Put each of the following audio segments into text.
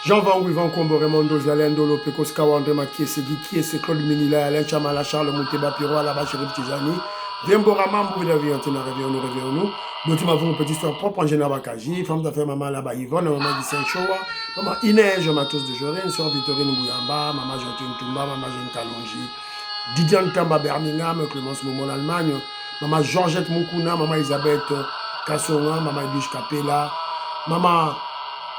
Jean Van Wivan Combo, Raymond Zalen, Dolo, Pekos Kawandre, Makiese, Gikiese, Claude Minila, Alain Chamala, Charles Mouteba, Piro, Alaba, Chérif Tijani, Viembora Mambo, vous l'avez entendu, réveillons-nous. D'autres m'avons une petite histoire propre en général Bakaji, femme d'affaires, maman là-bas, Yvonne, maman du Saint-Choua, maman Inès, Matos de Jorine, soeur Victorine Bouyamba, maman Jantine Toumba, maman Jeanne Kalonji, Didier Ntamba Birmingham, Clémence Momon Allemagne, maman Georgette Moukouna, maman Elisabeth Kassonga, maman Edwige Capella, maman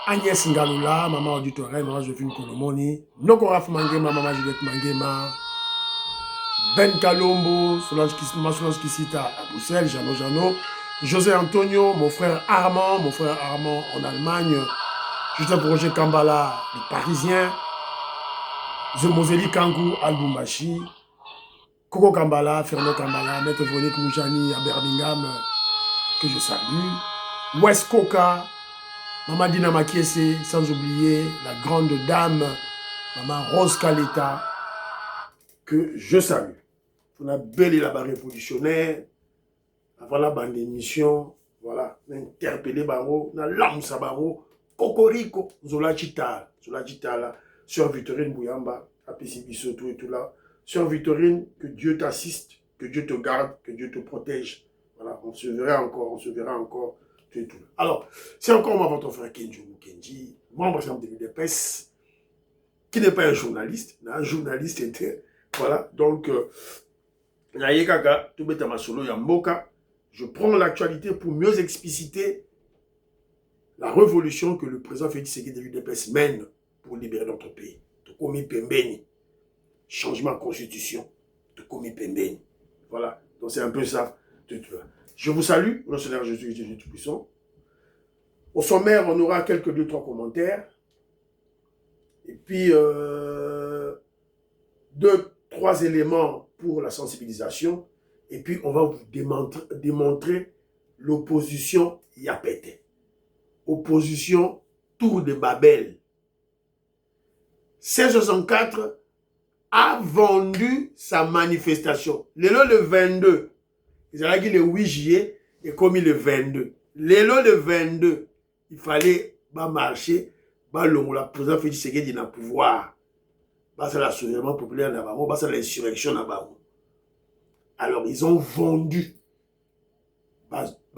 Agnès Ngaloula, maman Auditoré, maman Jophine Kolomoni, Nokoraf Mangema, maman Juliette Mangema, Ben Kalombo, Solange Kissita à Bruxelles, Jano, José Antonio, mon frère Armand en Allemagne, Justin Roger Kambala, le Parisien, Moseli Kangou, Albumbashi, Coco Kambala, Fernand Kambala, Maître Vonique Moujani à Birmingham, que je salue, West Coca, Maman Dina Makiese, sans oublier la grande dame, Maman Rose Kaleta, que je salue. On a belle la barre révolutionnaire, avant la bande d'émission, voilà, on a interpellé Baro, on a l'âme Baro, Cocorico, Zola Chita, là, Sœur Victorine Bouyamba, Apisi Bissoto et tout là. Sœur Victorine, que Dieu t'assiste, que Dieu te garde, que Dieu te protège. Voilà, on se verra encore. Alors, c'est encore moi, votre frère Kenji, membre de l'UDPS, qui n'est pas un journaliste, un journaliste était, voilà, donc, je prends l'actualité pour mieux expliciter la révolution que le président Félix Tshisekedi de l'UDPS mène pour libérer notre pays. Tokomi Pembeni, changement de constitution, Tokomi Pembeni, voilà, donc c'est un peu ça. Je vous salue, le Seigneur Jésus Tout-Puissant. Au sommaire, on aura quelques 2-3 commentaires. Et puis, 2-3 éléments pour la sensibilisation. Et puis, on va vous démontrer l'opposition Yapete. Opposition Tour de Babel. 1664 a vendu sa manifestation. Le 22. Ils ont dit le 8 juillet et commis le 22. Le 22, il fallait marcher, la président Félix Tshisekedi dans le pouvoir. C'est la soulèvement populaire là-bas, c'est l'insurrection là-bas. Alors, ils ont vendu.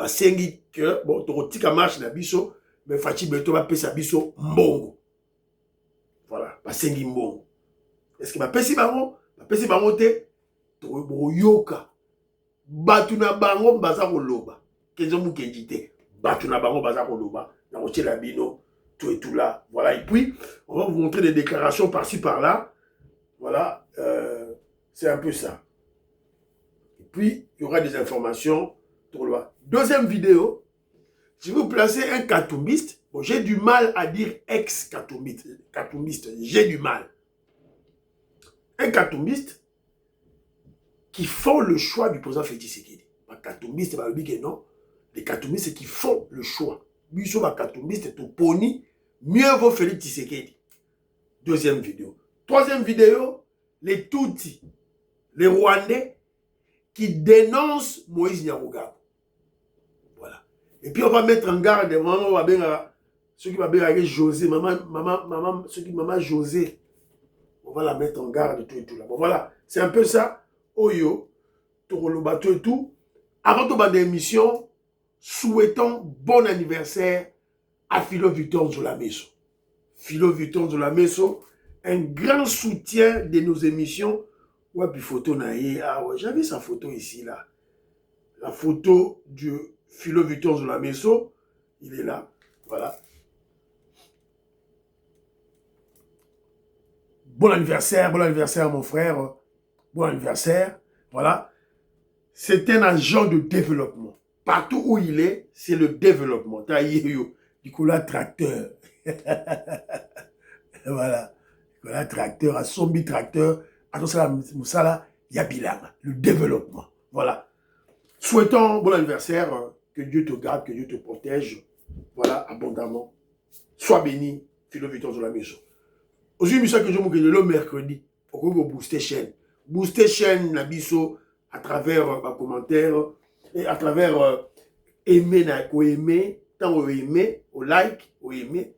Sengi que, bon, Torotika marche na biso, mais Fachi Beto va payer sa biso mbongo. Voilà, Sengi mbongo. Est-ce que pesi bango te, Yoka. Batuna bango baza koloba. Kenzo mukenji te. Batuna bango baza koloba. Na roche la bino, tout et tout là. Voilà, et puis, on va vous montrer des déclarations par-ci par-là. Voilà, c'est un peu ça. Et puis, il y aura des informations. Deuxième vidéo, je vais vous placer un katoumiste. Bon, j'ai du mal à dire ex-katoumiste. J'ai du mal. Un katoumiste qui font le choix du président Félix Tshisekedi. Les katoumiste, non. Les katoumistes qui font le choix. Biso ba katoumiste to poni, mieux vaut Félix Tshisekedi. Deuxième vidéo. Troisième vidéo, les Tutsis, les Rwandais qui dénoncent Moïse Nyarugabo. Voilà. Et puis on va mettre en garde ceux qui vont bien José, maman José. On va la mettre en garde tout et tout là. Bon voilà, c'est un peu ça. Oyo, Torolobato et tout. Avant de bande émission, souhaitons bon anniversaire à Philo Victor Zolameso. Philo Victor Zolameso, un grand soutien de nos émissions. Ouais, puis photo naïe. Ah ouais, j'avais sa photo ici là. La photo du Philo Victor Zolameso, il est là. Voilà. Bon anniversaire mon frère. Bon anniversaire. Voilà. C'est un agent de développement. Partout où il est, c'est le développement. Nicolas Tracteur. Voilà. Nicolas Tracteur, à Sombi Tracteur, à Moussala, Yabilama. Le développement. Voilà. Souhaitons bon anniversaire. Que Dieu te garde, que Dieu te protège. Voilà, abondamment. Sois béni, Philo Victor Zolameso. Aujourd'hui, je suis le mercredi. Pour que vous booster chaîne. Booster chaîne, Nabiso, à travers ma commentaire et à travers aimer, tant au aimer, au like, au aimer,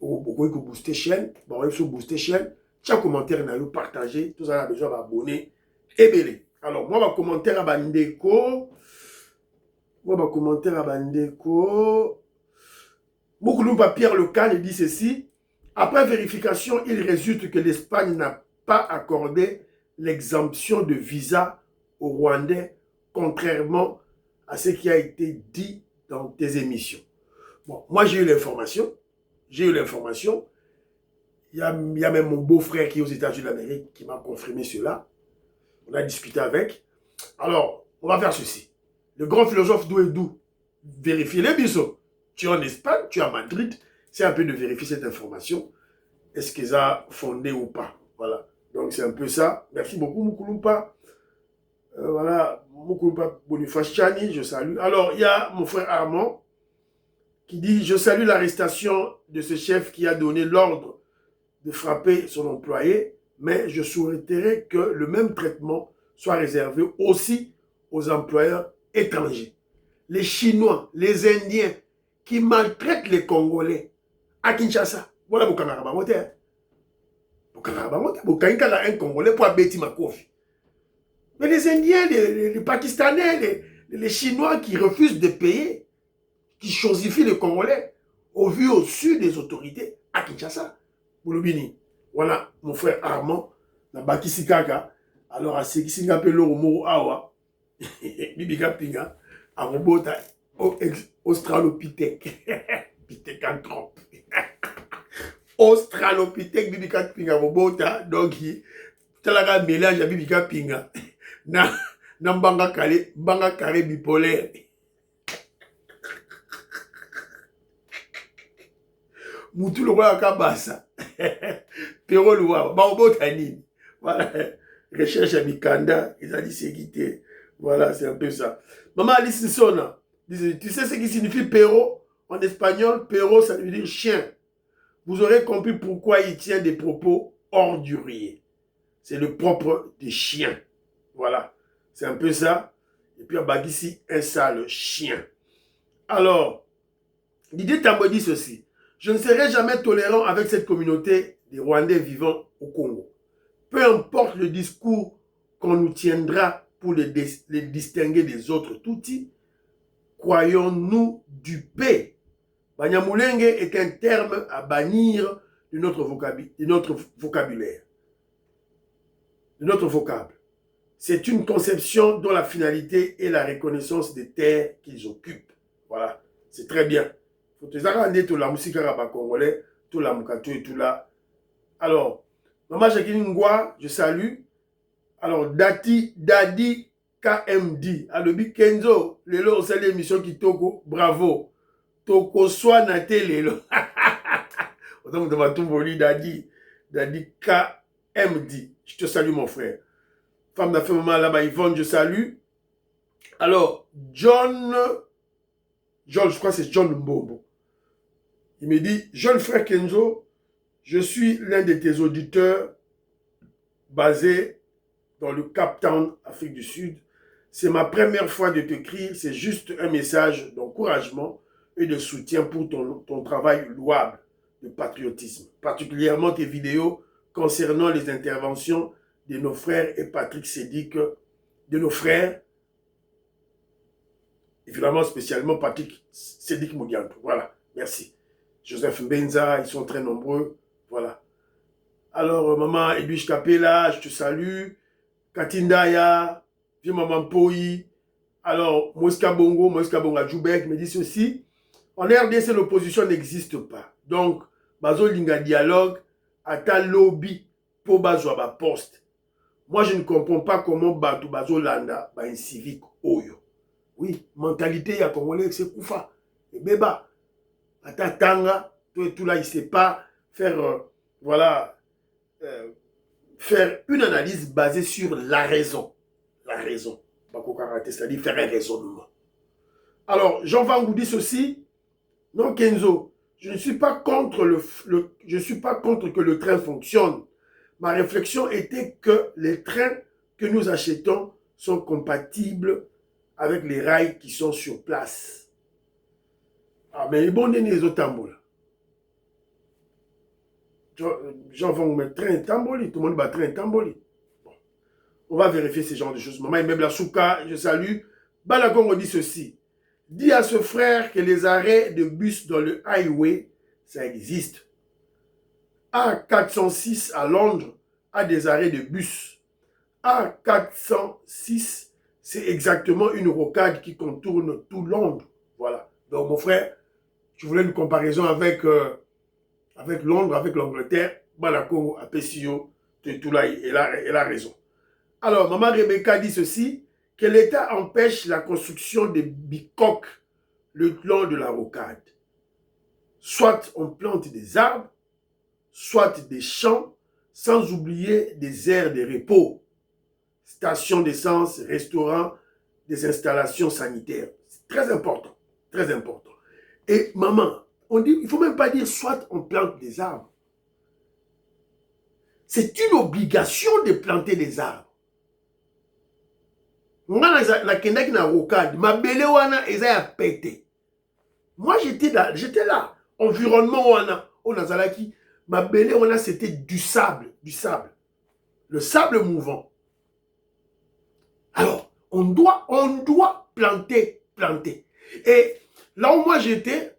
Beaucoup de booster chaîne, bon, il faut booster chaîne. Tiens, commentaire, n'a eu partagé, tout ça a besoin d'abonner et belé. Alors, moi, ma commentaire à Bandeko, Moukoulumba Pierre Lecan dit ceci. Après vérification, il résulte que l'Espagne n'a pas accordé l'exemption de visa aux Rwandais, contrairement à ce qui a été dit dans tes émissions. Bon, moi, j'ai eu l'information. Il y a même mon beau-frère qui est aux États-Unis d'Amérique qui m'a confirmé cela. On a discuté avec. Alors, on va faire ceci. Le grand philosophe Douedou, vérifiez les bisous. Tu es en Espagne, tu es à Madrid. C'est un peu de vérifier cette information. Est-ce qu'ils ont fondé ou pas? Voilà. Donc, c'est un peu ça. Merci beaucoup, Moukoulumpa. Voilà, Moukoulumpa Boniface Chani, je salue. Alors, il y a mon frère Armand qui dit « Je salue l'arrestation de ce chef qui a donné l'ordre de frapper son employé, mais je souhaiterais que le même traitement soit réservé aussi aux employeurs étrangers. Les Chinois, les Indiens qui maltraitent les Congolais à Kinshasa. Voilà mon camarade Bamote. Mon camarade Bamote. Mon camarade un Congolais pour abattre ma coffre. Mais les Indiens, les Pakistanais, les Chinois qui refusent de payer, qui chosifient les Congolais au vu au-dessus des autorités à Kinshasa. Boulobini. Voilà mon frère Armand, na Bakisi Kaka. Alors, à ce qui s'est appelé l'Oromo Awa, Bibiga Pinga, à Robota, Australopithèque, Pithécanthrope. Australopithèque, Bibiga Pinga, Robota, donc, talaga mélange à Bibiga Pinga. Na Mbanga Kare bipolaire. Moutou le roi Kabasa. Pero le roi, Baobotani. Voilà. Recherche à Mikanda, ils ont dit c'est guité. Voilà, c'est un peu ça. Maman Alice Sona, tu sais ce qui signifie Pero en espagnol? Pero, ça veut dire chien. Vous aurez compris pourquoi il tient des propos orduriers. C'est le propre des chiens. Voilà, c'est un peu ça. Et puis, on va ici un sale chien. Alors, l'idée Tambo dit ceci. Je ne serai jamais tolérant avec cette communauté des Rwandais vivant au Congo. Peu importe le discours qu'on nous tiendra pour les distinguer des autres Tutsis, croyons-nous du paix. Banyamulenge est un terme à bannir de notre vocabulaire. De notre vocable. C'est une conception dont la finalité est la reconnaissance des terres qu'ils occupent. Voilà, c'est très bien. Faut te dire tout la musique congolais, tout la mukato et tout là. Alors, Maman Jacqueline Ngwa, je salue. Alors, Dadi KMD. Alobi Kenzo, lelo c'est l'émission qui toko, bravo. Toko soit nate lelo. Donc, on va tout voler Dadi KMD. Je te salue, mon frère. Femme d'affaires, maman là-bas, Yvonne, je salue. Alors, John, je crois que c'est John Mbombo. Il me dit, jeune frère Kenzo, je suis l'un de tes auditeurs basé dans le Cape Town, Afrique du Sud. C'est ma première fois de t'écrire, c'est juste un message d'encouragement et de soutien pour ton travail louable de patriotisme, particulièrement tes vidéos concernant les interventions de nos frères et Patrick Sédic, de nos frères, évidemment spécialement Patrick Sédic Moudianto. Voilà, merci. Joseph Mbenza, ils sont très nombreux, voilà. Alors, maman Edwige Kapela, je te salue. Katindaya, vieux maman Poi. Alors, Moïska Bongo Djoubek me dit ceci. En RDC, l'opposition n'existe pas. Donc, bazo linga dialogue, ata lobby, pour bazo ba poste. Moi, je ne comprends pas comment bazo landa, ba un civique oyo. Oui, mentalité ya Congolais, c'est koufa. Et beba, ata tanga, tout là, il ne sait pas faire, voilà, faire une analyse basée sur la raison. La raison. C'est-à-dire faire un raisonnement. Alors, Jean Van Goudi ceci. Non, Kenzo, je ne suis pas contre je suis pas contre que le train fonctionne. Ma réflexion était que les trains que nous achetons sont compatibles avec les rails qui sont sur place. Ah, mais bon, les autres tambours. gens vont mettre train tamboli, tout le monde va train tamboli. Bon. On va vérifier ce genre de choses. Maman Imebla Souka, je salue. Balakongo dit ceci. Dis à ce frère que les arrêts de bus dans le highway, ça existe. A406 à Londres a des arrêts de bus. A406, c'est exactement une rocade qui contourne tout Londres. Voilà. Donc mon frère, je voulais une comparaison avec Londres, avec l'Angleterre. Balakongo, Apessio, tout là, elle a raison. Alors, Maman Rebecca dit ceci, que l'État empêche la construction des bicoques le long de la rocade. Soit on plante des arbres, soit des champs, sans oublier des aires de repos, stations d'essence, restaurants, des installations sanitaires. C'est très important, très important. Et maman, on dit, il ne faut même pas dire soit on plante des arbres. C'est une obligation de planter des arbres. Moi, nakendaki na rocade, mabele wana eza ya pété. Moi, j'étais là. Environnement wana, on azalaki, mabele wana c'était du sable. Le sable mouvant. Alors, on doit planter. Et là où moi j'étais,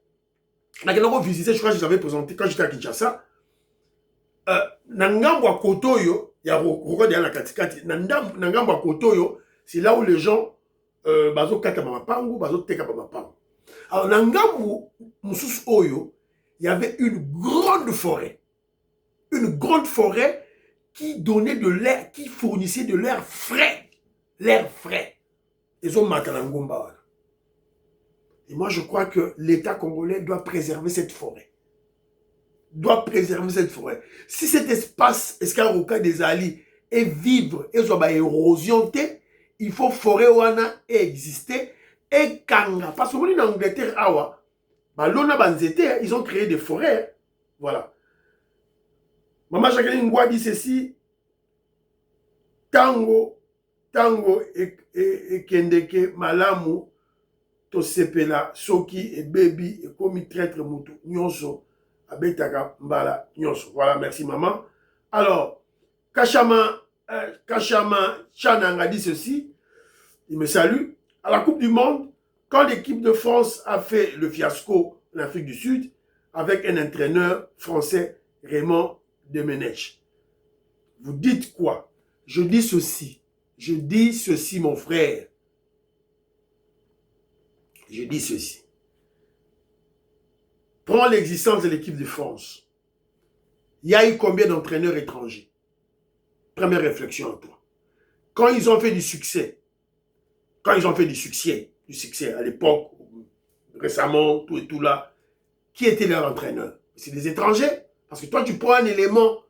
nakendaki visiter, je crois que je l'avais présenté quand j'étais à Kinshasa, na ngambo ya kotoyo, ya rocade ya na katikati, na ngambo ya kotoyo, c'est là où les gens bazo kata mapangu, bazo teka mapangu. Alors na ngambu mususu oyo, il y avait une grande forêt qui donnait de l'air, qui fournissait de l'air frais. Ils ont matanangomba. Et moi je crois que l'État congolais doit préserver cette forêt. Si cet espace escaroka des alliés est vivre et soit érosion, il faut forêt wana exister et kanga. Parce que en Angleterre, awa, balona banzete, ils ont créé des forêts. Voilà. Maman Jacqueline Ngoua dit ceci. Tango et kendeke malamu to sepela soki et baby et komi traître mutu nyonso abetaka mbala nyonso. Voilà, merci maman. Alors, Kachama Chananga dit ceci, il me salue. À la Coupe du Monde, quand l'équipe de France a fait le fiasco en Afrique du Sud, avec un entraîneur français, Raymond Domenech. Vous dites quoi? Je dis ceci, mon frère. Je dis ceci. Prends l'existence de l'équipe de France. Il y a eu combien d'entraîneurs étrangers? Première réflexion à toi. Quand ils ont fait du succès à l'époque, récemment, tout et tout là, qui était leur entraîneur? C'est des étrangers. Parce que toi, tu prends un élément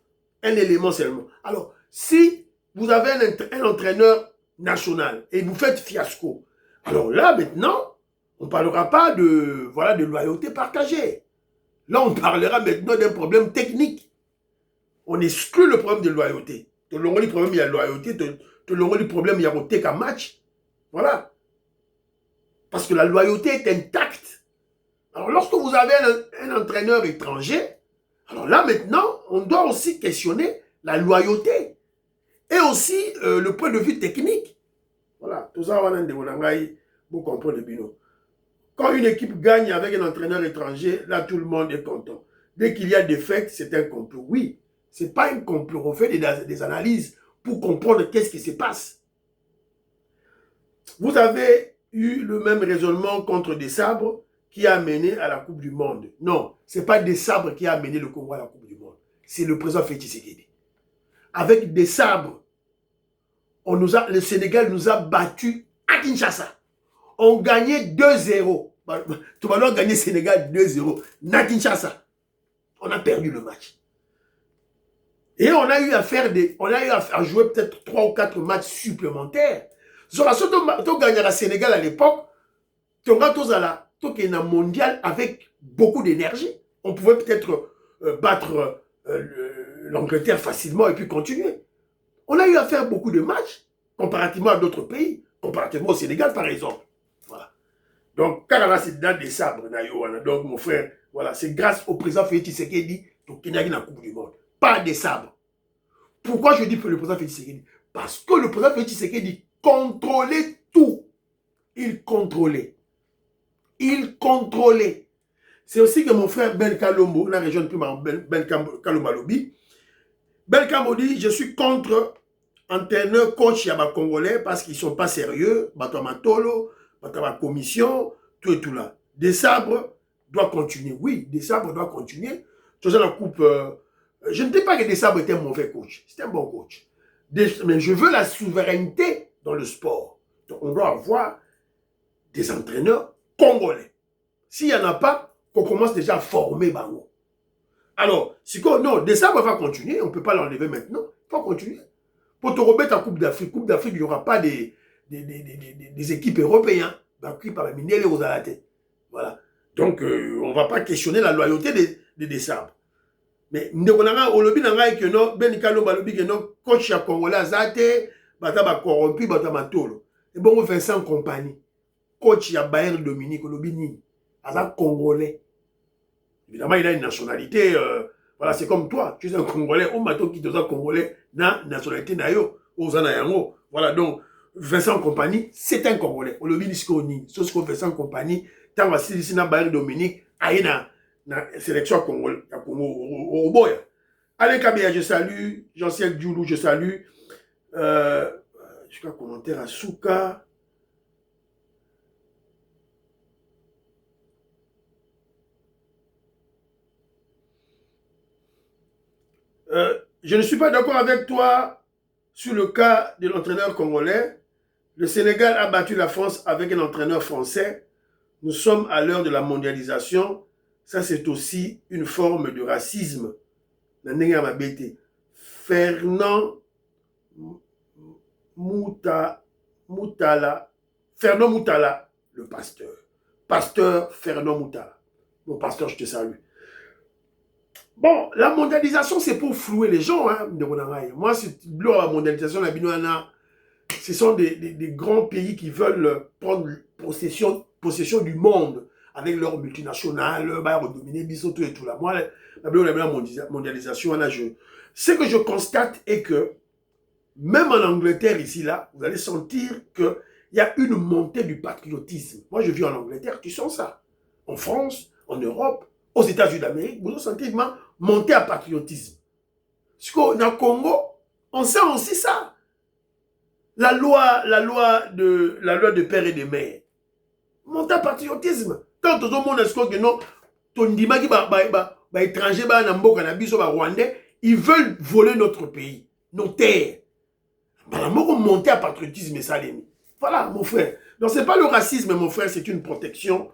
seulement. Alors, si vous avez un entraîneur national et vous faites fiasco, alors là, maintenant, on ne parlera pas de loyauté partagée. Là, on parlera maintenant d'un problème technique. On exclut le problème de loyauté. Tout le monde dit problème, il y a loyauté. Tout le monde dit problème, il y a roté qu'un match. Voilà. Parce que la loyauté est intacte. Alors, lorsque vous avez un entraîneur étranger, alors là, maintenant, on doit aussi questionner la loyauté. Et aussi le point de vue technique. Voilà. Tout ça, vous comprenez bien. Quand une équipe gagne avec un entraîneur étranger, là, tout le monde est content. Dès qu'il y a des faits, c'est un complot. Oui, ce n'est pas un complot. On fait des analyses pour comprendre qu'est-ce qui se passe. Vous avez eu le même raisonnement contre des sabres qui a mené à la Coupe du Monde. Non, ce n'est pas des sabres qui a amené le Congo à la Coupe du Monde. C'est le président Félix Tshisekedi. Avec des sabres, le Sénégal nous a battus à Kinshasa. On gagnait 2-0. Tout le monde a gagné Sénégal 2-0. À Kinshasa. On a perdu le match. Et on a eu à jouer peut-être 3 ou 4 matchs supplémentaires. Sur la sorte de gagner la Sénégal à l'époque, on a un mondial avec beaucoup d'énergie. On pouvait peut-être battre l'Angleterre facilement et puis continuer. On a eu à faire beaucoup de matchs comparativement à d'autres pays, comparativement au Sénégal par exemple. Voilà. Donc, Karala, c'est dans des sabres. Donc, mon frère, voilà, c'est grâce au président Félix Tshisekedi Donc, il y a une Coupe du Monde. Pas des sabres. Pourquoi je dis que le président Félix Tshisekedi? Parce que le président Félix Tshisekedi contrôlait tout. Il contrôlait. Il contrôlait. C'est aussi que mon frère Ben Kalombo, la région de Pima, Ben Kalombo Lobi, Ben Kalombo dit, je suis contre entraîneur, coach yaba congolais parce qu'ils ne sont pas sérieux, Batamatolo, Batama commission, tout et tout là. Des sabres doit continuer. Oui, Des sabres doit continuer. La coupe, je ne dis pas que Des sabres était un mauvais coach. C'était un bon coach. Mais je veux la souveraineté dans le sport. Donc on doit avoir des entraîneurs congolais. S'il n'y en a pas, qu'on commence déjà à former Bango. Alors, si non, Des sabres va continuer, on ne peut pas l'enlever maintenant. Il faut continuer. Pour te remettre en Coupe d'Afrique, il n'y aura pas des équipes européennes. Voilà. Donc, on ne va pas questionner la loyauté des sabres. Mais nous avons dit que non, Ben Kalomba lobi que non, coach ya congolais azate, bataba corrompu, bataba tolo. Et bon, on fait ça en compagnie. Coach ya Bayern Dominique lobi ni, aza congolais. Évidemment, il a une nationalité. Voilà, c'est comme toi, tu es un Congolais, on m'a dit que tu es un Congolais, na nationalité nayo, voilà, donc Vincent Compagnie, c'est un Congolais. On le dit Niskoni, sauf que Vincent Compagnie, tant que c'est na Bayern Dominique, aïna na sélection Congo au boya. Alain Kabia, je salue, Jean-Ciel Djoulou, je salue, je crois commentaire à Souka. Je ne suis pas d'accord avec toi sur le cas de l'entraîneur congolais. Le Sénégal a battu la France avec un entraîneur français. Nous sommes à l'heure de la mondialisation. Ça, c'est aussi une forme de racisme. Fernand Moutala, le pasteur. Pasteur Fernand Moutala. Mon pasteur, je te salue. Bon, la mondialisation, c'est pour flouer les gens. Hein, moi, c'est la mondialisation, ce sont des grands pays qui veulent prendre possession du monde avec leurs multinationales, dominer Bisoto et tout là. Moi, la mondialisation, là, ce que je constate est que, même en Angleterre, ici, là, vous allez sentir qu'il y a une montée du patriotisme. Moi, je vis en Angleterre, tu sens ça. En France, en Europe, aux États-Unis d'Amérique, vous sentez une montée à patriotisme. Parce qu'au Congo, on sent aussi ça. La loi de père et de mère. Montée à patriotisme. Quand tout le monde est que non, ton dimaki étranger, rwandais, ils veulent voler notre pays, nos terres. Monter à patriotisme, ça les. Voilà, mon frère. Donc, ce n'est pas le racisme, mon frère, c'est une protection.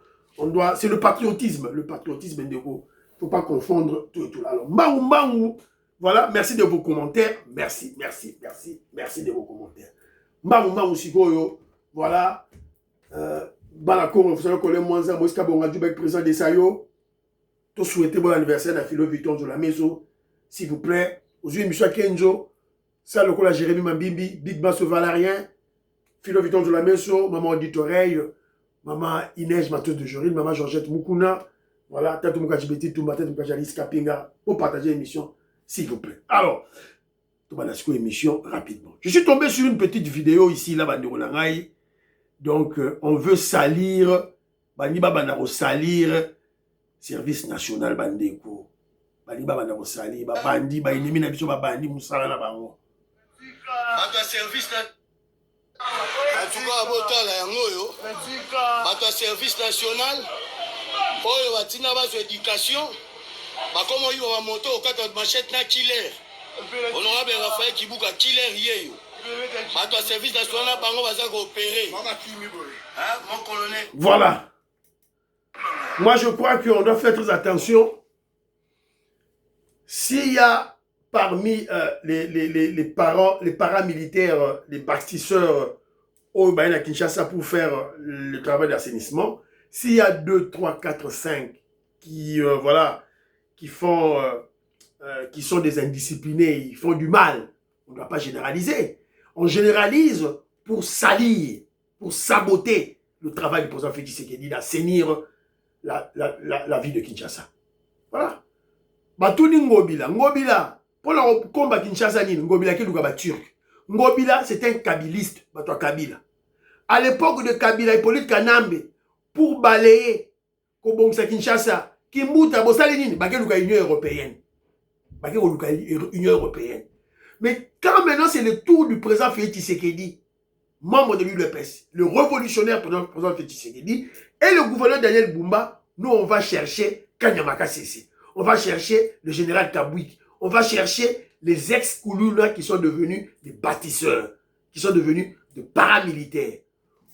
C'est le patriotisme. Le patriotisme, il ne faut pas confondre tout et tout. Alors, Mbaou. Voilà, merci de vos commentaires. Merci de vos commentaires. Mbaou Sikoyo. Voilà. Balako, vous savez que les Mwanza, Moïska Bongadjoubek, président de Sayo. Tout souhaitez bon anniversaire à Philo Vuitton de la maison. S'il vous plaît. Aujourd'hui, M. Kenzo. Ça, le collège Jérémy Mambimbi. Big Bass Valarien. Philo Vuitton de la maison. Maman Audit Oreille. Maman Inès Matos de Joril, maman Georgette Moukouna, voilà, Tatou Moukajibeti, Toumba, Tatou Moukajali, Kapinga, pour partager l'émission, s'il vous plaît. Alors, Toubalasco émission rapidement. Je suis tombé sur une petite vidéo ici, là, Bandirolangaï. Donc, on veut salir, Bandiba Bandaro salir, service national Bandeko. Bandiba Bandaro salir, Bandi, Bainimi Nabiso, Bandi, Moussala, la Bango. Service national. En tout cas, abotala yango yo bato ya service national oyo batina bazo éducation bakomo yo ba moto okata machette na killer honorable Raphaël Kibuka killer yeyo bato ya service national bango baza coopérer mon colonel. Voilà. Moi je crois qu'on doit faire très attention. S'il y a parmi les paramilitaires, les bâtisseurs au Baïna Kinshasa pour faire le travail d'assainissement, s'il y a 2, 3, 4, 5 qui, voilà, qui sont des indisciplinés, ils font du mal, on ne doit pas généraliser. On généralise pour salir, pour saboter le travail du président Félix Tshisekedi, d'assainir la vie de Kinshasa. Voilà. Batuni Ngobila. Ngobila, pour la combat Kinshasa, Ngobila qui est turc. Ngobila, c'est un kabiliste, Batoa Kabila. À l'époque de Kabila, Hippolyte Kanambe, pour balayer Kobongsa Kinshasa, Kimbuta, Bosalinine, Bakeluka Union Européenne. Bakeluka Union Européenne. Mais quand maintenant c'est le tour du président Félix Tshisekedi, membre de l'UDPS, le révolutionnaire président Félix Tshisekedi, et le gouverneur Daniel Bumba, nous on va chercher Kanyamaka Sessi. On va chercher le général Kabouik. On va chercher les ex-Koulouna qui sont devenus des bâtisseurs, qui sont devenus des paramilitaires.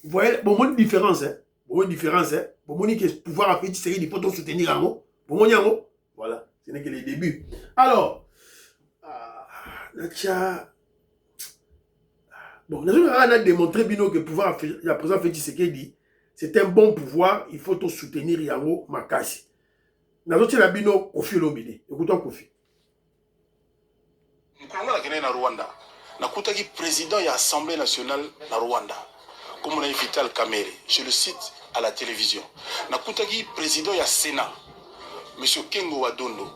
Vous voyez, bon, une différence, hein. Bon, une différence, hein. Bon, il faut pouvoir à Félix Tshisekedi, il faut soutenir un mot. Bon, voilà, ce n'est que les débuts. Alors, bon, on a démontré Bino que le pouvoir, la présidente Félix Tshisekedi, c'est un bon pouvoir, il faut tout soutenir Yango Makasi. Nazotia la Bino Kofi Olomide. Écoutons Kofi. Na Rwanda. Nakutaki président de l'Assemblée nationale na Rwanda. Comme on a invité Al Kamere, je le cite à la télévision. Nakutaki président du Sénat, M. Kengo Wadondo,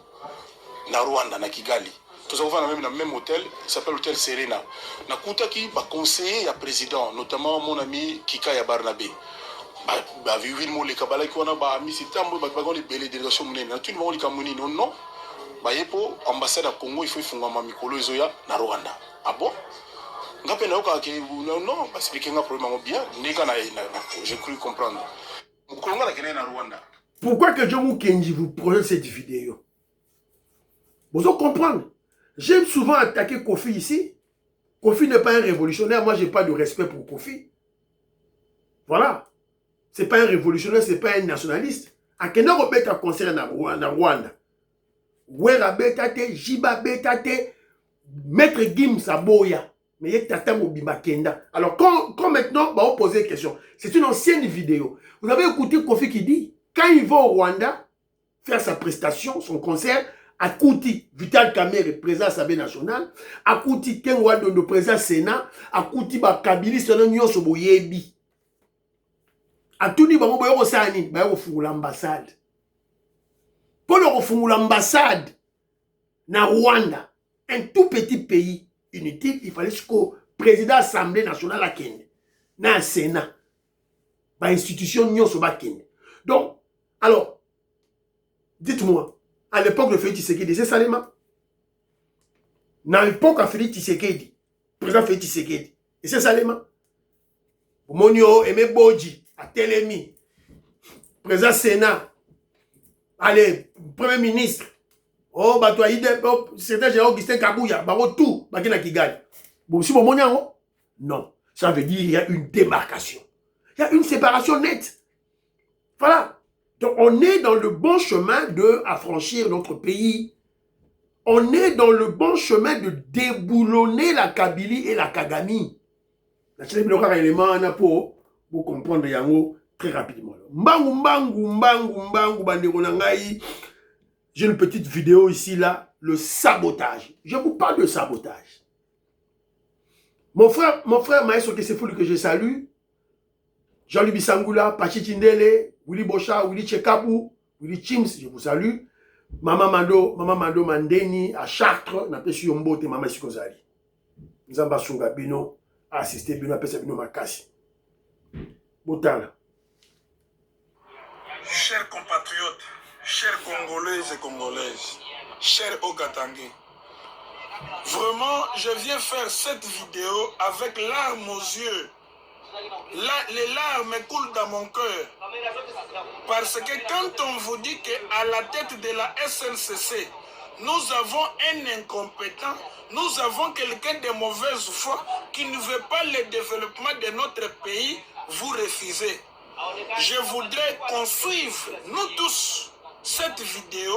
na Rwanda, na Kigali. Tous on va dans le même hôtel, il s'appelle l'hôtel Serena. Nakutaki ba conseiller ya président, notamment mon ami Kikaya Barnabé. Bah vivi mo le kabala qui on a ba mi sitambo ba les belle délégation monene. Na tu mo li kamoni non. Ba yepo ambassade à Congo il faut funga ma mikolo ezoya na Rwanda. Ah bon? Ngape na oka ke non, ba expliquer un problème bien, neka na j'ai cru comprendre. Mukolonga la kene na Rwanda. Pourquoi que John Kenji vous projette cette vidéo? Vous allez comprendre. J'aime souvent attaquer Kofi ici. Kofi n'est pas un révolutionnaire. Moi, je n'ai pas de respect pour Kofi. Voilà. Ce n'est pas un révolutionnaire, ce n'est pas un nationaliste. Akena Robeta concerne na Rwanda. Wera Betate, Jiba Betate, Maître Gim Saboya. Mais il y a Tata Mobimba Kenda. Alors, quand maintenant, on pose une question. C'est une ancienne vidéo. Vous avez écouté Kofi qui dit, quand il va au Rwanda faire sa prestation, son concert, Akouti, Vital Kamerhe, président de l'Assemblée nationale, Akouti, Kenwa Dondo, président Sénat, Akouti, Kabili, Sono Nyoso Boyebi. Atouni, Bango Boyoro Sani, Bayo Fungula l'ambassade. Pour le refungula l'ambassade, na Rwanda, un tout petit pays inutile, il fallait que le président de l'Assemblée nationale à Kenya, na Sénat, ba institution Nyoso ba Kenya. Donc, alors, dites-moi, à l'époque de Félix Tshisekedi, c'est Salema. Dans l'époque de Félix Tshisekedi, président Félix Tshisekedi, et c'est Salema. Monio, Aimé Bodji, à Telemi, président Sénat, allez, premier ministre, oh, bato c'était général Augustin Kabouya, baro tout, bakina Kigali. Bon, si mon non, ça veut dire qu'il y a une démarcation. Il y a une séparation nette. Voilà. Donc, on est dans le bon chemin de affranchir notre pays. On est dans le bon chemin de déboulonner la Kabylie et la Kagami. Pour comprendre Yango très rapidement. J'ai une petite vidéo ici, là, le sabotage. Je vous parle de sabotage. Mon frère Maestro Kesefulu que je salue, Jean-Louis Bissangula, Pachi Tindele, Willy Bocha, Willy Chekabou, Willy Chims, je vous salue. Maman Mando Mandeni, à Chartres, Napesu Yombote, Maman Sikozali. Nzamba Sunga Bino, assisté Bino, Apesa Bino Makasi. Botala. Chers compatriotes, chers Congolaises et Congolaises, chers Ogatangais, vraiment, je viens faire cette vidéo avec larmes aux yeux. Les larmes coulent dans mon cœur. Parce que quand on vous dit qu'à la tête de la SNCC, nous avons un incompétent, nous avons quelqu'un de mauvaise foi qui ne veut pas le développement de notre pays, vous refusez. Je voudrais qu'on suive, nous tous, cette vidéo,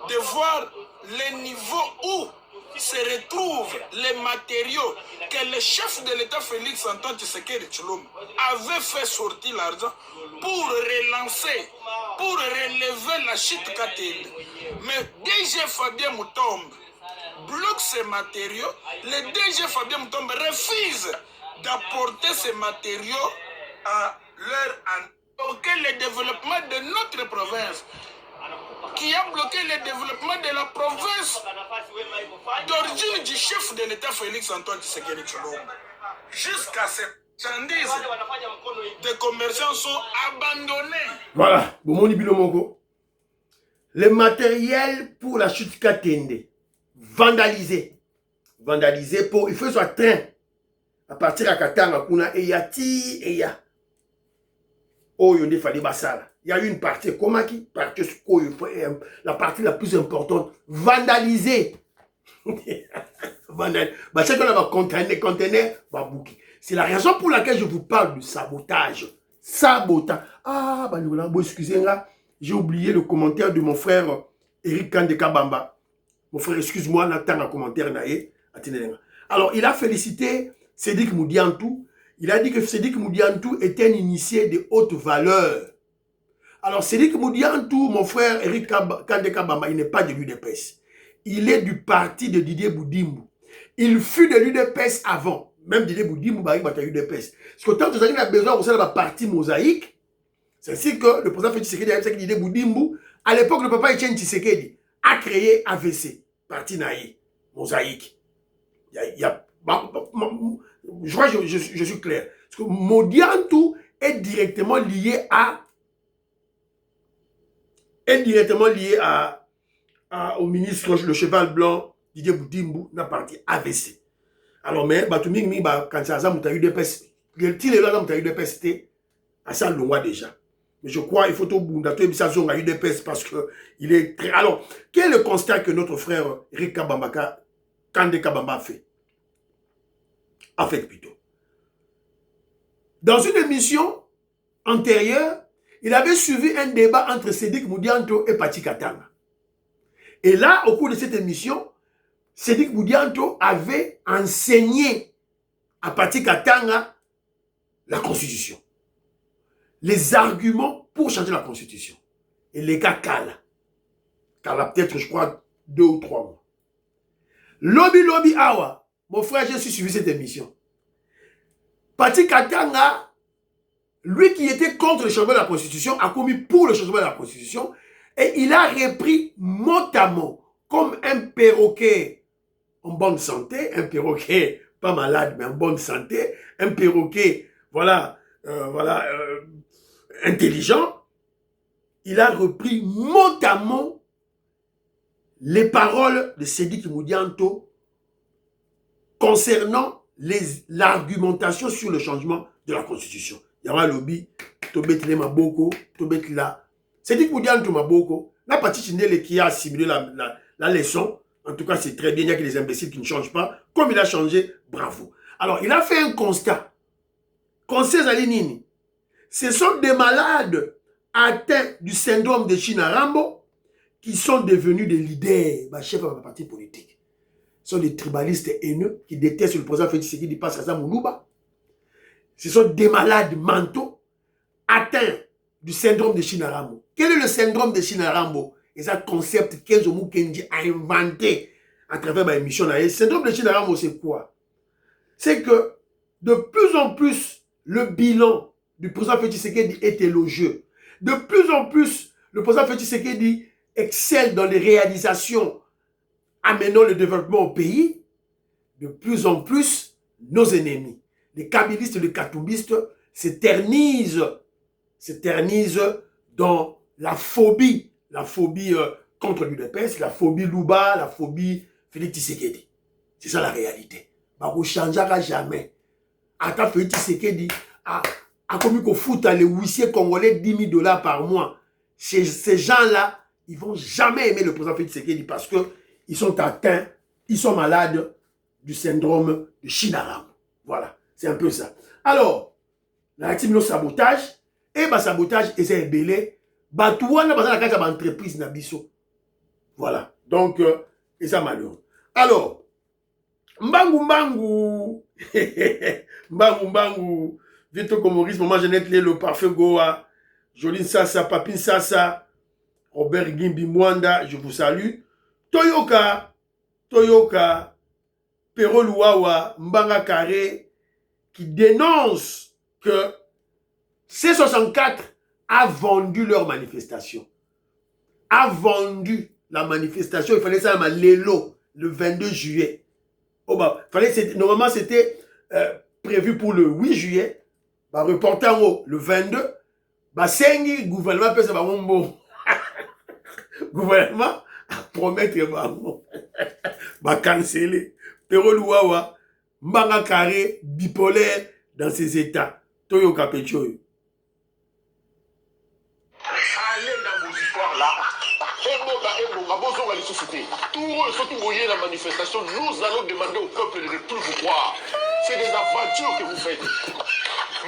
de voir le niveau où se retrouvent les matériaux que le chef de l'État Félix Antoine Tshisekedi Tshilombo avait fait sortir l'argent pour relancer, pour relever la chute Katende. Mais DG Fabien Mutombe bloque ces matériaux. Le DG Fabien Mutombe refuse d'apporter ces matériaux à leur pour que le développement de notre province. qui a bloqué le développement de la province d'origine du chef de l'État Félix Antoine Tshisekedi Tshilombo. Jusqu'à cette chandise, des commerçants sont abandonnés. Voilà, Bomoni Bilomoko. Le matériel pour la chute Katende, vandalisé. Vandalisé pour, il faut soit train. À partir de Katanga, et ya. Oh, il fallait basala. Il y a une partie, comment qui? La partie la plus importante, vandalisée. C'est la raison pour laquelle je vous parle de sabotage. Sabotage. Ah, excusez-moi, j'ai oublié le commentaire de mon frère Eric Kandeka Bamba. Mon frère, excuse-moi, n'attends un commentaire. Alors, il a félicité Sédik Moudiantou. Il a dit que Sédik Moudiantou était un initié de haute valeur. Alors, Sédik Moudiantou, mon frère Eric Kandeka Bamba, il n'est pas de l'UDPS. Il est du parti de Didier Boudimbu. Il fut de l'UDPS avant. Même Didier Boudimbu, il a l'UDPS. Parce que tant que vous a besoin de la partie mosaïque, c'est ainsi que le président Félix Tshisekedi, Didier Boudimbu, à l'époque, le papa Etienne Tshisekedi a créé AVC, parti naïe, mosaïque. Je crois que je suis clair. Parce que Modiantou est directement lié au ministre, le cheval blanc, Didier Boudimbu, n'a parti AVC. Alors, mais, quand ça a eu des pestes, il a eu des pestes, à ça, loin déjà. Mais je crois qu'il faut tout le monde a eu des pestes parce qu'il est très. Alors, quel est le constat que notre frère Eric Kandeka Bamba a fait? A fait plutôt. Dans une émission antérieure, il avait suivi un débat entre Sédik Moudianto et Pati Katanga. Et là, au cours de cette émission, Sédik Moudianto avait enseigné à Pati Katanga la Constitution. Les arguments pour changer la Constitution. Et les gars Kala peut-être, je crois, 2 ou 3 mois. Lobby Awa, mon frère, j'ai suivi cette émission. Pati Katanga, lui qui était contre le changement de la Constitution, a commis pour le changement de la Constitution et il a repris mot à mot, comme un perroquet en bonne santé, un perroquet pas malade mais en bonne santé, un perroquet, intelligent. Il a repris mot à mot les paroles de Sédik Moudianto concernant l'argumentation sur le changement de la Constitution. Il y aura le lobby, Tobetile Maboko, Tobetila. Sédik Moudianto Maboko, la partie chinelle qui a assimilé la leçon, en tout cas c'est très bien, il y a que les imbéciles qui ne changent pas, comme il a changé, bravo. Alors il a fait un constat. Conseil Zalinini, ce sont des malades atteints du syndrome de Chinarambo qui sont devenus des leaders, chefs de la partie politique. Ce sont des tribalistes haineux qui détestent le président Félix Tshisekedi passe à Moulouba. Ce sont des malades mentaux atteints du syndrome de Chinarambo. Quel est le syndrome de Chinarambo? Et ça, concept que Kenzo Mukendi a inventé à travers ma émission. Le syndrome de Chinarambo, c'est quoi? C'est que de plus en plus, le bilan du président Félix Tshisekedi est élogieux. De plus en plus, le président Félix Tshisekedi excelle dans les réalisations amenant le développement au pays. De plus en plus, nos ennemis, les kabylistes et les katoubistes, s'éternisent dans la phobie contre l'UDPS, la phobie Louba, la phobie Félix Tshisekedi. C'est ça la réalité. Bah, on ne changera jamais. Attends, Félix Tshisekedi a commis qu'on foute les huissiers congolais $10,000 par mois. Ces gens-là, ils ne vont jamais aimer le président Félix Tshisekedi parce qu'ils sont atteints, ils sont malades du syndrome de Chinaram. Voilà, c'est un peu ça. Alors, l'activité de sabotage, et le sabotage, et c'est belé, tout le monde a une entreprise nabiso. Voilà, donc, et ça malheureux. Alors, Mbangu, Vito Komoris, Maman Jeannette le parfait Goa, Joline Sassa, Papine Sassa, Robert Gimbi Mwanda, je vous salue. Toyoka, Pero Luawa, Mbanga Kare, qui dénonce que C64 a vendu leur manifestation. a vendu la manifestation. Il fallait ça à Lélo, le 22 juillet. Oh bah, normalement, c'était prévu pour le 8 juillet. Bah, reporté en haut, le 22. Bah, Sengi, gouvernement, peut ça, bon. Gouvernement, promettre, bah, canceller. Pero Louawa, Mbanga carré, bipolaire dans ses états. Toyo Capecho. Allez dans vos histoires là. Surtout la manifestation, nous allons demander au peuple de ne plus vous croire. C'est des aventures que vous faites.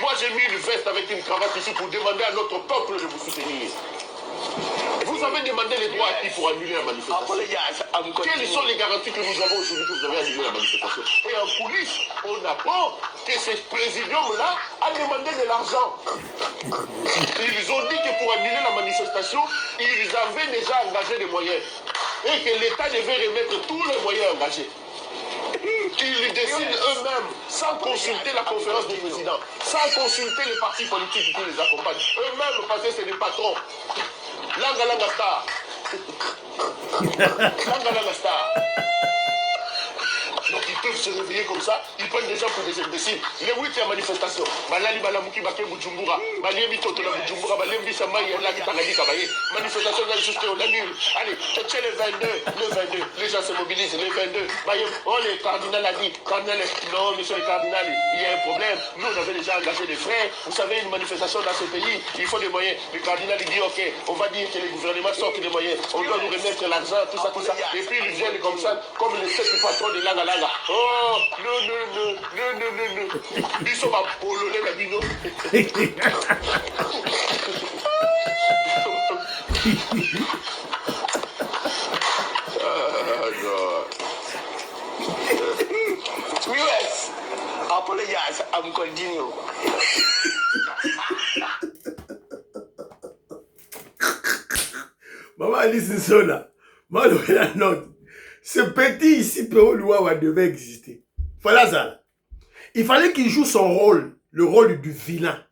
Moi j'ai mis une veste avec une cravate ici pour demander à notre peuple de vous soutenir. Vous avez demandé les droits à qui pour annuler la manifestation? Quelles sont les garanties que nous avons aujourd'hui que vous avez annulé la manifestation? Et en coulisses, on apprend que ce présidium-là a demandé de l'argent. Ils ont dit que pour annuler la manifestation, ils avaient déjà engagé des moyens. Et que l'État devait remettre tous les moyens engagés. Ils décident eux-mêmes, sans consulter la conférence du président, sans consulter les partis politiques qui les accompagnent. Eux-mêmes, parce que c'est des patrons. Langa Langa Star. Langa Langa Star. Donc ils peuvent se réveiller comme ça, ils prennent des gens pour des imbéciles. Les 8e manifestation, Balali Balamuki Baké Bujumbura, Baliemi Totola Bujumbura, Baliemi Samaï, Lagi Tagadi Kabaye, manifestation dans le juste on annule. Allez, c'est les 22, les gens se mobilisent, les 22. Oh, les cardinals a dit, non, monsieur le cardinal, il y a un problème. Nous, on avait déjà engagé des frères. Vous savez, une manifestation dans ce pays, il faut des moyens. Le cardinal, il dit, ok, on va dire que les gouvernements sortent des moyens. On doit nous remettre l'argent, tout ça. Et puis, ils viennent comme ça, comme les 7 patrons de Langa Langa. Oh, non. Ils sont à polonais, la dino. Yes, apologize, I'm continue. Maman Alice Sola, moi la note. Ce petit ici, Péo Louawa devait exister. Voilà ça. Il fallait qu'il joue son rôle, le rôle du vilain.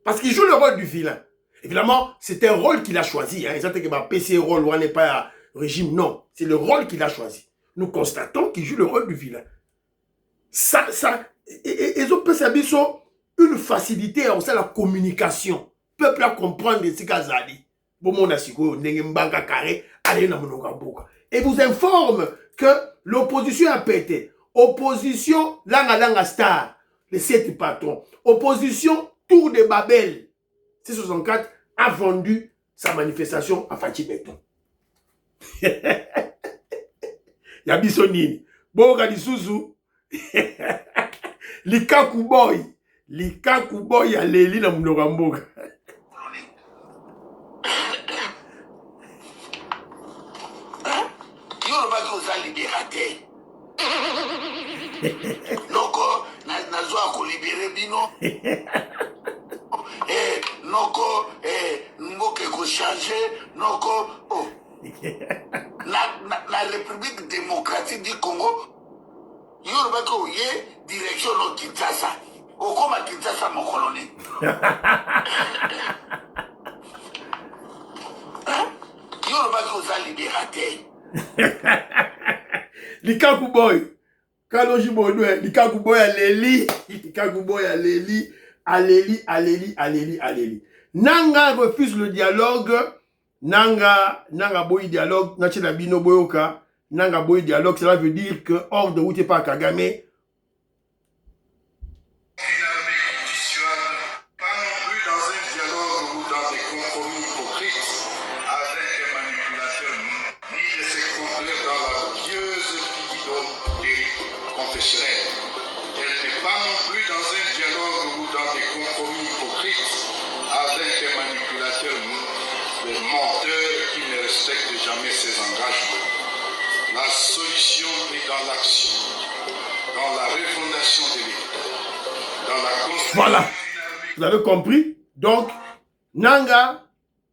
Parce qu'il joue le rôle du vilain. Évidemment, c'est un rôle qu'il a choisi. Hein. Ça, que ma PC rôle, on n'est pas régime. Non, c'est le rôle qu'il a choisi. Nous constatons qu'il joue le rôle du vilain. Ils ont peut-être une facilité à la communication. Peuple à comprendre ce qu'il a dit. Et vous informe que l'opposition a pété. Opposition Langa Langa Star, les 7 patrons. Opposition Tour de Babel. C64 a vendu sa manifestation à Fatih Beton. Yabisonini. Boga di Suzu. Likaku boy ya leli na mnogamboga. Noko nazoa ko libérer bino. Noko mboke ko changer noko oh. La République démocratique du Congo Yoruba ko ye direction no Kinshasa. Okoma Kinshasa mon colonel. Yoruba ko za libérateur. Likaku boy. Kaloji Bonoué, Likaku boy aleli. Likaku boy aleli. Aleli. Nanga refuse le dialogue. Nanga boy dialogue. Nachela bino boyoka. Nanga boy dialogue. Cela veut dire que hors de route par Kagame. La solution est dans l'action, dans la refondation de l'État, dans la construction. Voilà, vous avez compris? Donc, Nanga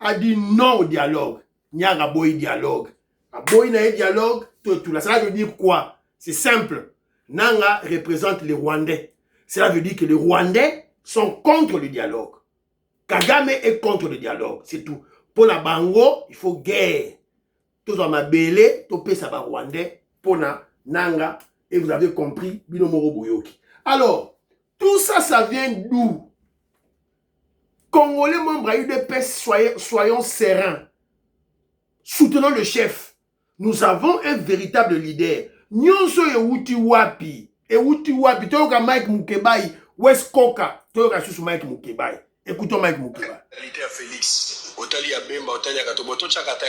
a dit non au dialogue. Nyaga boy dialogue. A boy na dialogue, tout là. Cela veut dire quoi? C'est simple. Nanga représente les Rwandais. Cela veut dire que les Rwandais sont contre le dialogue. Kagame est contre le dialogue, c'est tout. Pour la bango, il faut guerre. Tout ça m'a belé, tout ça va rwandais, pour na nanga, et vous avez compris, bino moro boyoki. Alors, tout ça, ça vient d'où? Congolais membres à UDPS, soyons sereins. Soutenons le chef. Nous avons un véritable leader. Nyonso Ewuti Wapi. Ewuti Wapi. Toyoka Mike Mukebai. West Koka. Toyoka Susu Mike Mukebai. Écoutons Mike Mukebai. Qualité à Félix. Otali ya Bemba, Otali ya Katobo, Tochakata.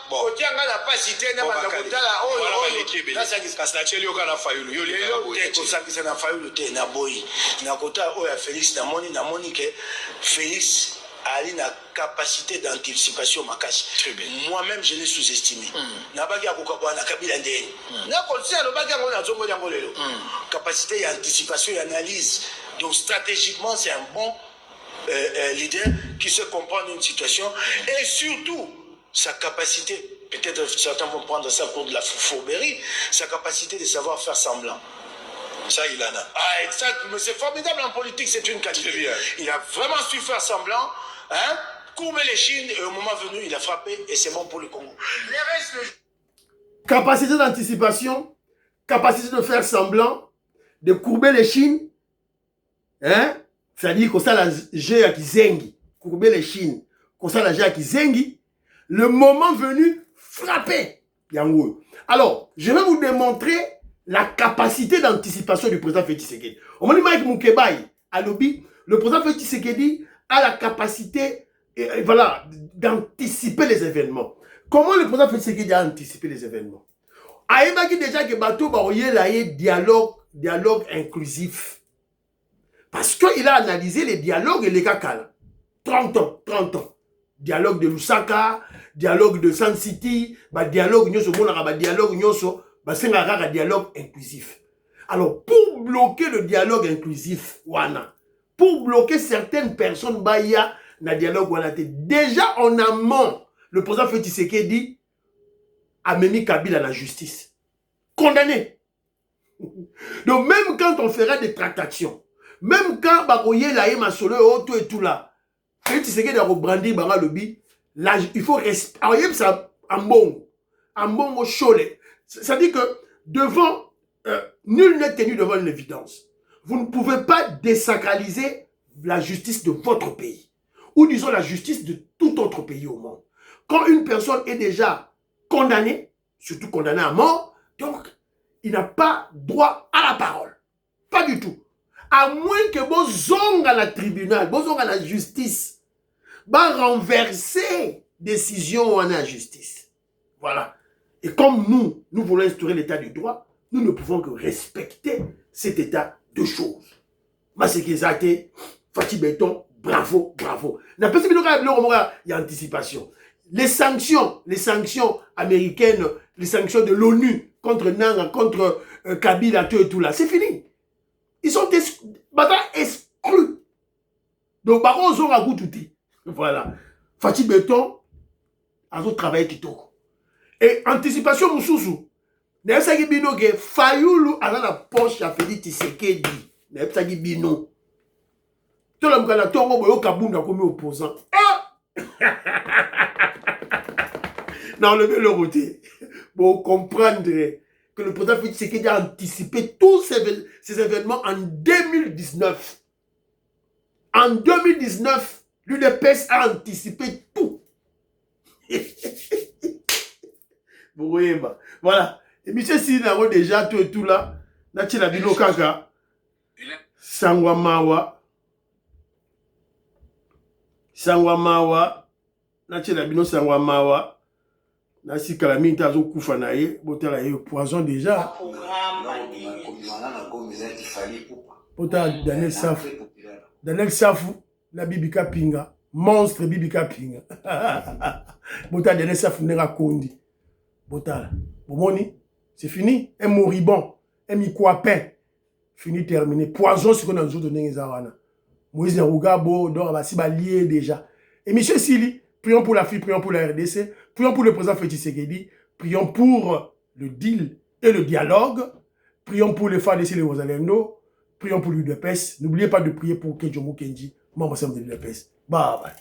Kotianga na pasi te na bakotala oyo. Kasi na cheli yoka na fayulu. Yo te kosakisa na fayulu te na boyi. Na kota oyo ya Félix namoni ke Félix a une capacité d'anticipation makasi. Moi-même, je l'ai sous-estimé. Nabaki akokabwa na kabila ndeni. Na kotia no baki ngo na zongo yango lelo. Capacité d'anticipation et analyse. Donc stratégiquement, c'est un bon leader qui sait comprendre une situation et surtout sa capacité, peut-être certains vont prendre ça pour de la fourberie, sa capacité de savoir faire semblant. Ça, il en a. Ah, exact, mais c'est formidable en politique, c'est une qualité. Il a vraiment su faire semblant, hein, courber les chines et au moment venu, il a frappé et c'est bon pour le Congo. Capacité d'anticipation, capacité de faire semblant, de courber les chines, hein? C'est-à-dire qu'on la jeu à Kizengi, courber les chines, qu'on la jeu à Kizengi, le moment venu, frapper. Yango. Alors, je vais vous démontrer la capacité d'anticipation du président Félix Tshisekedi. Au moment où Mike Mukebai à lobby, le président Félix Tshisekedi a la capacité voilà, d'anticiper les événements. Comment le président Félix Tshisekedi a anticipé les événements? Aïbaki déjà que bateau baroye là dialogue inclusif. Parce qu'il a analysé les dialogues et les cacals. 30 ans. Dialogue de Lusaka, dialogue de Sun City, dialogue nyoso, dialogue nyoso, dialogue inclusif. Alors, pour bloquer le dialogue inclusif, pour bloquer certaines personnes, il y a un dialogue. Déjà en amont, le président Félix Tshisekedi a mis Kabila à la justice. Condamné. Donc, même quand on fera des tractations, même quand Bakoye la Ema Solo Auto et tout là, Félix Tshisekedi a rebrandi Banga Lobby, là, il faut respecter. Alors, il y a ça en bon au cholet. C'est-à-dire que devant, nul n'est tenu devant une évidence. Vous ne pouvez pas désacraliser la justice de votre pays. Ou disons la justice de tout autre pays au monde. Quand une personne est déjà condamnée, surtout condamnée à mort, donc, il n'a pas droit à la parole. Pas du tout. À moins que vous zong à la tribunal, vous zong à la justice, va renverser décision en la justice. Voilà. Et comme nous voulons instaurer l'état du droit, nous ne pouvons que respecter cet état de choses. Masekizate, Fatih Béton, bravo. Il y a anticipation. Les sanctions américaines, les sanctions de l'ONU contre Nanga, contre Kabila, tout là, c'est fini. Ils sont exclus. Donc, par contre, ils ont un tout. Voilà. Fatih Béton a travaillé Kitoko. Et anticipation, Moussoussou. N'est-ce bino que Fayoulou a la poche à Félix Tshisekedi. N'est-ce bino. Tout le monde a tongo boyo kabunda comme opposant. Non, le côté. Pour comprendre que le président Félix Tshisekedi a anticipé tous ces événements en 2019. En 2019, l'UDPS a anticipé tout. Voilà. Et monsieur si n'a déjà tout là, n'a-t-il la bino kaka Sangwa Mawa, n'a-t-il la bino Sangwa Mawa, n'a-t-il kalami tazo kufanaye, botala ye poison déjà. Botala Daniel Safou, la Bibika Pinga, monstre Bibika Pinga. Botala Daniel Safou n'era kondi. Botala. Bomoni, c'est fini. Un moribond, un mikwapin. Fini, terminé. Poison, c'est qu'on a besoin de Nengezawana. Moïse Nyarougabo, donc, si lié déjà. Et monsieur Sili, prions pour la fille, prions pour la RDC, prions pour le président Félix Tshisekedi, prions pour le deal et le dialogue, prions pour les FADC et les Rosalindo, prions pour l'UDPS. N'oubliez pas de prier pour Kedjomo Kenji, membre de l'UDPS. Bye bye.